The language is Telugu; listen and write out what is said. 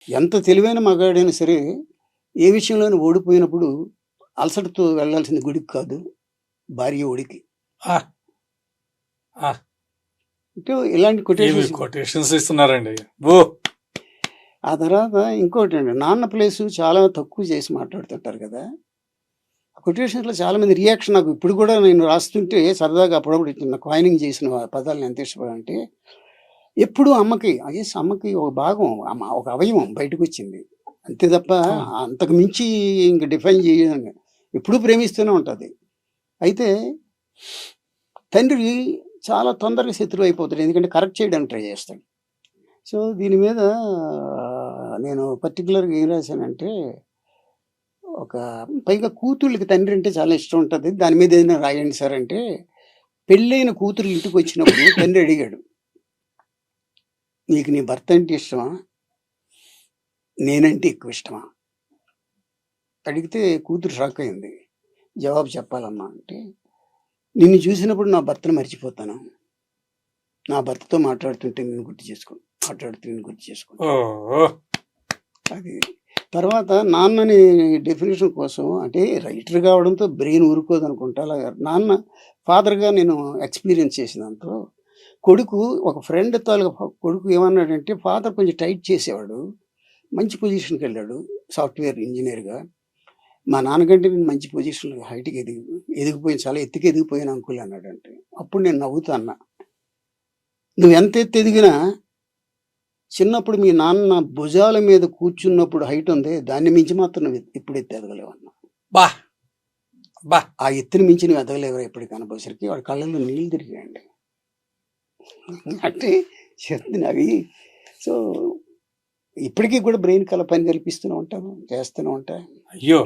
ఎంత తెలివైన మగాడైనా సరే, ఏ విషయంలోనూ ఓడిపోయినప్పుడు అలసటతో వెళ్ళాల్సింది గుడికి కాదు, భార్య ఒడికి. ఆ! ఆ! అంటే ఇలాంటి ఏమి కొటేషన్స్. కొటేషన్స్ ఇస్తున్నారండి. ఓ! ఆ తర్వాత ఇంకోటండి, నాన్న ప్లేసు చాలా తక్కువ చేసి మాట్లాడుతుంటారు కదా! కొటేషన్స్‌లో చాలామంది రియాక్షన్ నాకు ఇప్పుడు కూడా నేను రాస్తుంటే సరదాగా అప్పుడప్పుడు ఇట్లా కాయినింగ్ చేసిన పదాలను ఎంత ఇష్టపడంటే, ఎప్పుడూ అమ్మకి అమ్మకి ఒక భాగం, ఒక అవయవం బయటకొచ్చింది. అంతే తప్ప అవును. అంతకు మించి ఇంక డిఫైన్ చేయలేను. ఎప్పుడూ ప్రేమిస్తూనే ఉంటది. అయితే తండ్రి చాలా తొందరగా శత్రువు అయిపోతాడు. ఎందుకంటే కరెక్ట్ చేయడానికి ట్రై చేస్తాడు. సో, దీని మీద నేను పర్టిక్యులర్‌గా ఏం రాశానంటే, ఒక పైగా కూతుళ్ళకి తండ్రి అంటే చాలా ఇష్టం ఉంటది. దాని మీద ఏదైనా రాయండి సార్ అంటే, పెళ్ళైన కూతురు ఇంటికొచ్చినప్పుడు తండ్రి అడిగాడు, "నీకు నీ భర్త అంటే ఇష్టమా? నేనంటే ఎక్కువ ఇష్టమా?" అడిగితే కూతురు షాక్ అయింది. జవాబు చెప్పాలమ్మా అంటే, "నిన్ను చూసినప్పుడు నా భర్తను మర్చిపోతాను. నా భర్తతో మాట్లాడుతుంటే నిన్ను గుర్తు చేసుకుంటా. మాట్లాడుతూ నిన్ను గుర్తు చేసుకుంటా." ఓహ్! అది. తర్వాత నాన్నని డెఫినిషన్ కోసం అంటే రైటర్ కావడంతో బ్రెయిన్ ఊరుకోదనుకుంటా. అలాగా నాన్న ఫాదర్‌గా నేను ఎక్స్‌పీరియన్స్ చేసిన దాంట్లో, కొడుకు ఒక ఫ్రెండ్ తాలూకా కొడుకు ఏమన్నాడంటే, ఫాదర్ కొంచెం టైట్ చేసేవాడు. మంచి పొజిషన్‌కెళ్ళాడు సాఫ్ట్‌వేర్ ఇంజినీర్‌గా. మా నాన్నకంటే నేను మంచి పొజిషన్‌లో హైట్‌కి ఎదిగిపోయాను. చాలా ఎత్తుకి ఎదిగిపోయాను అంకుల్ అన్నాడంటే. అప్పుడు నేను నవ్వుతూ అన్నా, "నువ్వెంత ఎత్తు ఎదిగినా చిన్నప్పుడు మీ నాన్న భుజాల మీద కూర్చున్నప్పుడు హైట్ ఉందే, దాన్ని మించి మాత్రం నువ్వు ఎప్పుడు ఎత్తు ఎదగలేవన్నా. అబ్బా! అబ్బా! ఆ ఎత్తుని మించి నువ్వు ఎదగలేవురా ఎప్పటికి" అనేసరికి వాడి కళ్ళల్లో నీళ్ళు తిరిగాయండి. అంటే చెప్తున్నా అవి. సో, ఇప్పటికి కూడా బ్రెయిన్‌కి అలా పని కల్పిస్తూనే ఉంటాను. చేస్తూనే ఉంటా. అయ్యో!